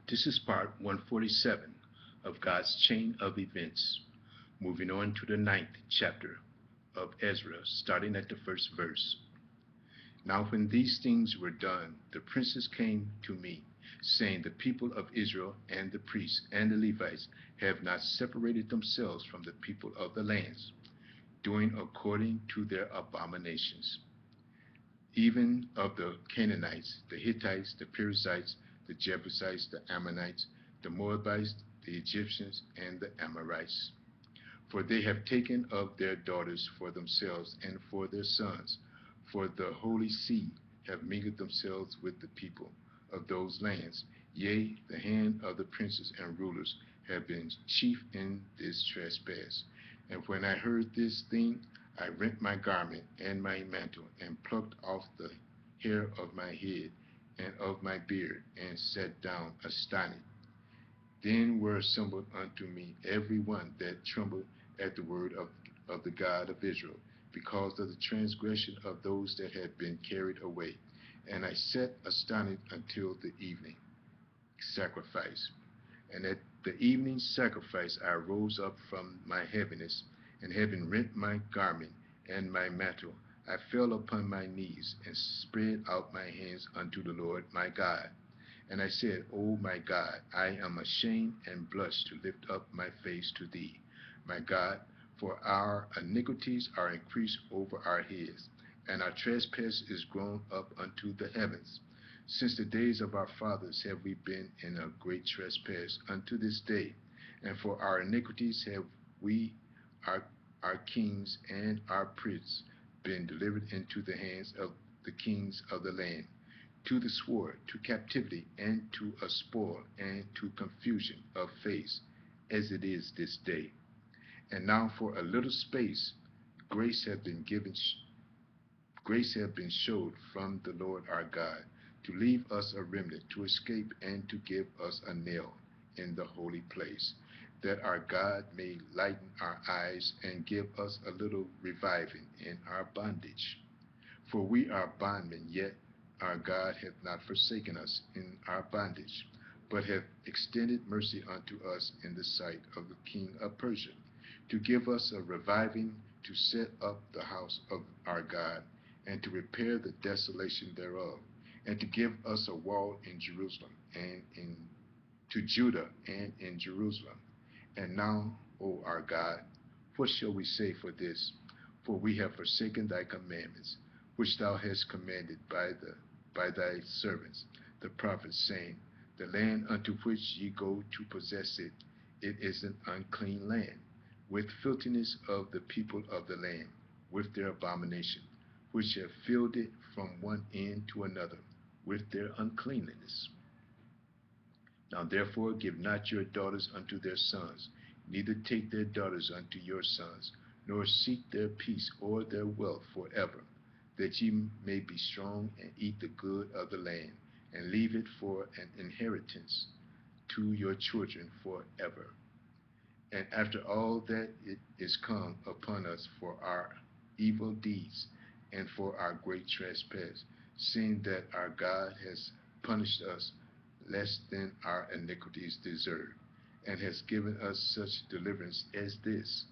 This is part 147 of God's chain of events, moving on to the ninth chapter of Ezra, starting at the first verse. Now, when these things were done, the princes came to me, saying, the people of Israel and the priests and the Levites have not separated themselves from the people of the lands, doing according to their abominations, even of the Canaanites, the Hittites, the Perizzites, the Jebusites, the Ammonites, the Moabites, the Egyptians, and the Amorites. For they have taken of their daughters for themselves and for their sons, for the holy seed have mingled themselves with the people of those lands. Yea, the hand of the princes and rulers have been chief in this trespass. And when I heard this thing, I rent my garment and my mantle, and plucked off the hair of my head and of my beard, and sat down astonished. Then were assembled unto me every one that trembled at the word of the God of Israel, because of the transgression of those that had been carried away. And I sat astonished until the evening sacrifice. And at the evening sacrifice I rose up from my heaviness, and having rent my garment and my mantle, I fell upon my knees, and spread out my hands unto the Lord my God. And I said, O my God, I am ashamed and blush to lift up my face to thee, my God, for our iniquities are increased over our heads, and our trespass is grown up unto the heavens. Since the days of our fathers have we been in a great trespass unto this day, and for our iniquities have we, our kings and our priests, been delivered into the hands of the kings of the land, to the sword, to captivity, and to a spoil, and to confusion of face, as it is this day. And now for a little space grace hath been given, grace hath been showed from the Lord our God, to leave us a remnant to escape, and to give us a nail in the holy place, that our God may lighten our eyes, and give us a little reviving in our bondage. For we are bondmen, yet our God hath not forsaken us in our bondage, but hath extended mercy unto us in the sight of the king of Persia, to give us a reviving, to set up the house of our God, and to repair the desolation thereof, and to give us a wall in Jerusalem, and in to Judah and in Jerusalem. And now, O our God, what shall we say for this? For we have forsaken thy commandments, which thou hast commanded by thy servants, the prophets, saying, the land unto which ye go to possess it, it is an unclean land, with filthiness of the people of the land, with their abomination, which have filled it from one end to another, with their uncleanness. Now therefore give not your daughters unto their sons, neither take their daughters unto your sons, nor seek their peace or their wealth forever, that ye may be strong and eat the good of the land, and leave it for an inheritance to your children forever. And after all that it is come upon us for our evil deeds and for our great trespass, seeing that our God has punished us less than our iniquities deserve, and has given us such deliverance as this.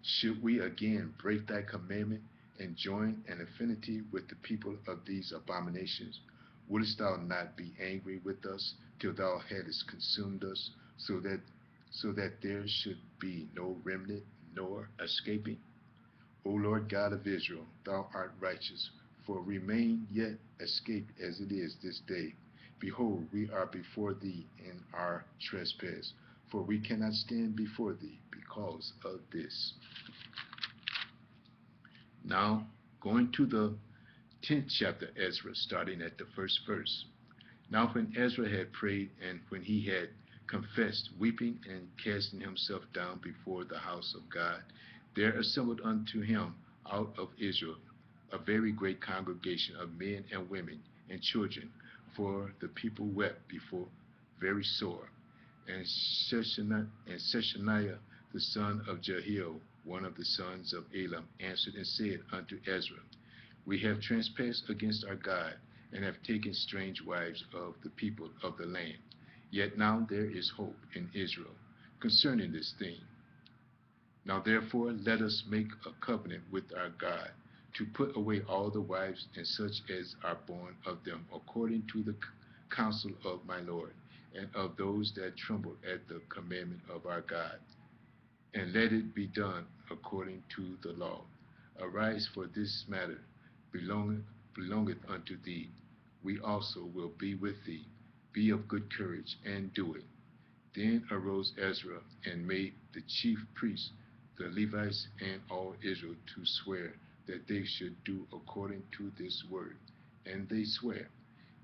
Should we again break thy commandment, and join an affinity with the people of these abominations? Wouldst thou not be angry with us till thou hadst consumed us, so that there should be no remnant nor escaping? O Lord God of Israel, thou art righteous, for remain yet escape as it is this day. Behold, we are before thee in our trespass, for we cannot stand before thee because of this. Now, going to the 10th chapter, Ezra, starting at the first verse. Now when Ezra had prayed, and when he had confessed, weeping and casting himself down before the house of God, there assembled unto him out of Israel a very great congregation of men and women and children, for the people wept before very sore. And Shechaniah the son of Jehiel, one of the sons of Elam, answered and said unto Ezra, we have trespassed against our God, and have taken strange wives of the people of the land. Yet now there is hope in Israel concerning this thing. Now therefore let us make a covenant with our God, to put away all the wives and such as are born of them, according to the counsel of my Lord, and of those that tremble at the commandment of our God. And let it be done according to the law. Arise, for this matter belongeth unto thee. We also will be with thee. Be of good courage, and do it. Then arose Ezra and made the chief priests, the Levites, and all Israel to swear that they should do according to this word. And they swear.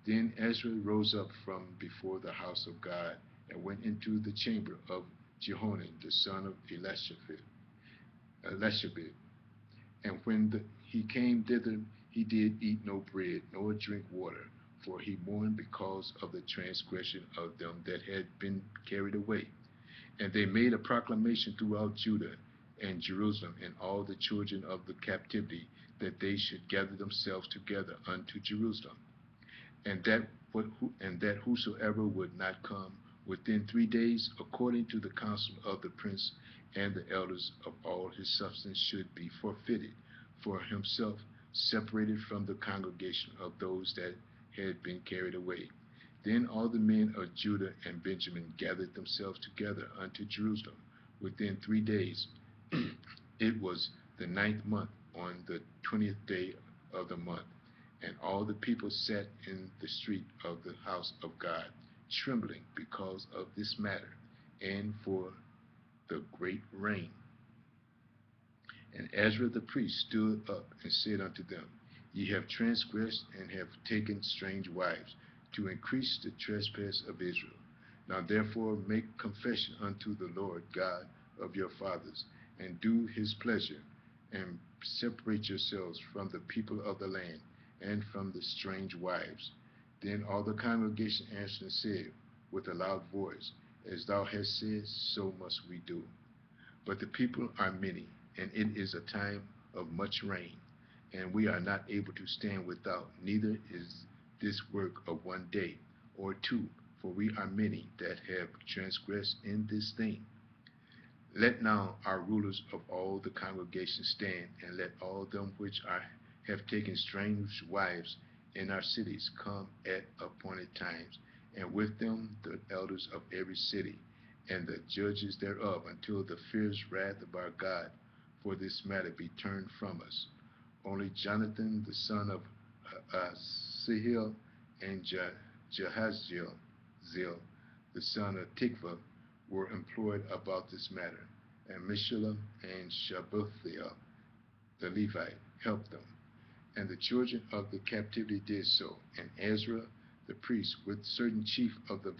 Then Ezra rose up from before the house of God, and went into the chamber of Jehonan the son of Elishabeth. And when he came thither, he did eat no bread, nor drink water, for he mourned because of the transgression of them that had been carried away. And they made a proclamation throughout Judah and Jerusalem and all the children of the captivity, that they should gather themselves together unto Jerusalem, and that whosoever would not come within 3 days, according to the counsel of the prince and the elders, of all his substance should be forfeited for himself, separated from the congregation of those that had been carried away. Then all the men of Judah and Benjamin gathered themselves together unto Jerusalem within 3 days. It was the 9th month, on the 20th day of the month. And all the people sat in the street of the house of God, trembling because of this matter, and for the great rain. And Ezra the priest stood up and said unto them, Ye have transgressed, and have taken strange wives, to increase the trespass of Israel. Now therefore make confession unto the Lord God of your fathers, and do his pleasure, and separate yourselves from the people of the land, and from the strange wives. Then all the congregation answered and said with a loud voice, As thou hast said, so must we do. But the people are many, and it is a time of much rain, and we are not able to stand without, neither is this work of 1 day or 2, for we are many that have transgressed in this thing. Let now our rulers of all the congregation stand, and let all them which have taken strange wives in our cities come at appointed times, and with them the elders of every city, and the judges thereof, until the fierce wrath of our God for this matter be turned from us. Only Jonathan the son of Sahil, and Jahaziel, the son of Tikva, were employed about this matter, and Meshullam and Shabbathiel the Levite helped them. And the children of the captivity did so, and Ezra the priest with certain chief of the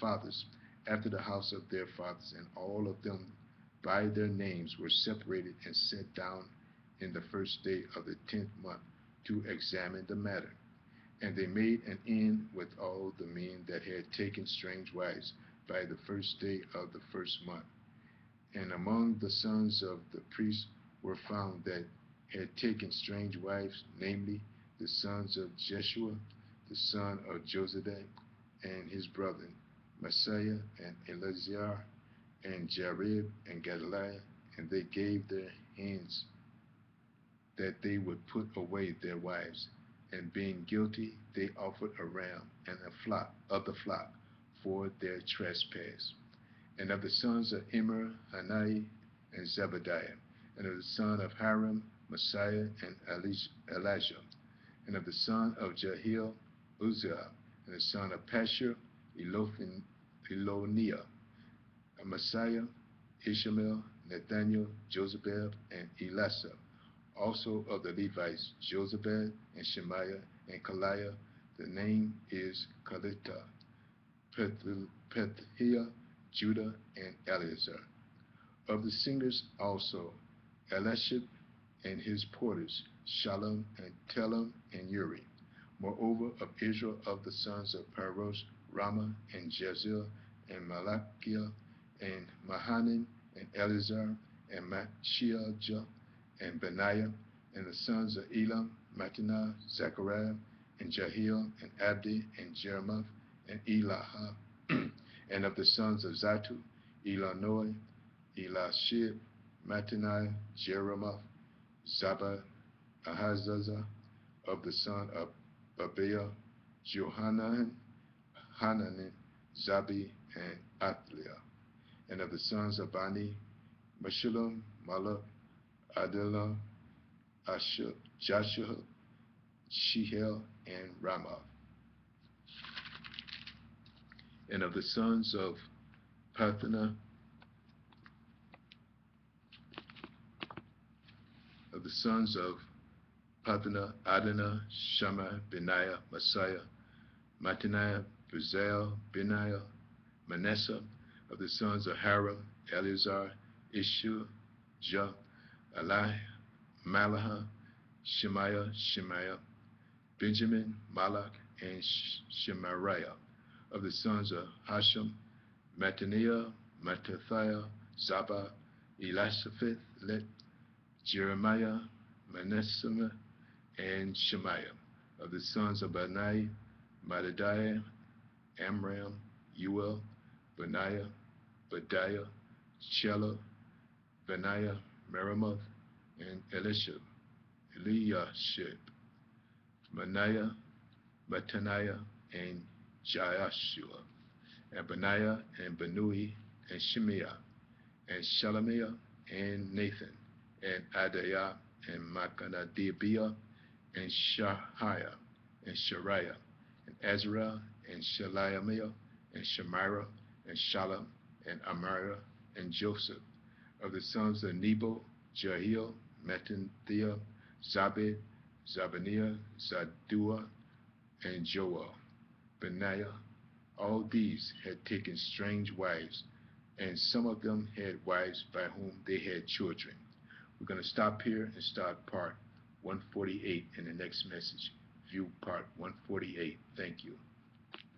fathers after the house of their fathers, and all of them by their names were separated and set down in the first day of the 10th month to examine the matter. And they made an end with all the men that had taken strange wives by the first day of the first month. And among the sons of the priests were found that had taken strange wives, namely the sons of Jeshua, the son of Jozadak, and his brethren, Messiah and Eleazar, and Jarib and Gedaliah, and they gave their hands that they would put away their wives. And being guilty, they offered a ram and a flock of the flock for their trespass. And of the sons of Immer, Hanai, and Zebediah, and of the son of Haram, Messiah, and Elijah, and of the son of Jehiel, Uzziah, and the son of Pashur, Eloniah, and Messiah, Ishmael, Nathaniel, Josabed, and Elisha. Also of the Levites, Josabed, and Shemaiah, and Kaliah, the name is Kalita, Pethiah, Judah, and Eleazar. Of the singers also, Elishib and his porters, Shalom, and Telem, and Uri. Moreover, of Israel, of the sons of Parosh, Ramah, and Jezeel, and Malachiah, and Mahanan, and Eleazar, and Machiah, and Benaiah, and the sons of Elam, Mattanah, Zechariah, and Jehiel, and Abdi, and Jeremoth, and Eliha, And of the sons of Zatu, Elanoah, Elishib, Mattaniah, Jeremoth, Zabad, Ahazazah. Of the son of Babiah, Johanan, Hananan, Zabi, and Athliah. And of the sons of Bani, Meshullam, Malak, Adillah, Ashur, Joshua, Shehel, and Ramoth. And of the sons of Pathana, Adonai, Shammah, Benaiah, Messiah, Mattaniah, Bezalel, Benaiah, Manasseh. Of the sons of Haram, Eleazar, Ishua, Jah, Eli, Malaha, Shemaiah, Benjamin, Malak, and Shemariah. Of the sons of Hashem, Mattaniah, Mattathiah, Zabad, Elisaphat, Jeremiah, Manasseh, and Shemaiah. Of the sons of Benai, Mattadiah, Amram, Uel, Benaiah, Badiah, Shelah, Benaiah, Meremoth, and Eliashib, Benaiah, Mattaniah, and Jaashua, and Benaiah, and Benui, and Shemiah, and Shelemiah, and Nathan, and Adaiah, and Makanadebiah, and Shahiah, and Shariah, and Ezra, and Shelemiah, and Shemira, and Shalom, and Amariah, and Joseph. Of the sons of Nebo, Jehiel, Mattithiah, Zabed, Zabaniah, Zadua, and Joel, Benaiah. All these had taken strange wives, and some of them had wives by whom they had children. We're going to stop here and start part 148 in the next message. View part 148. Thank you.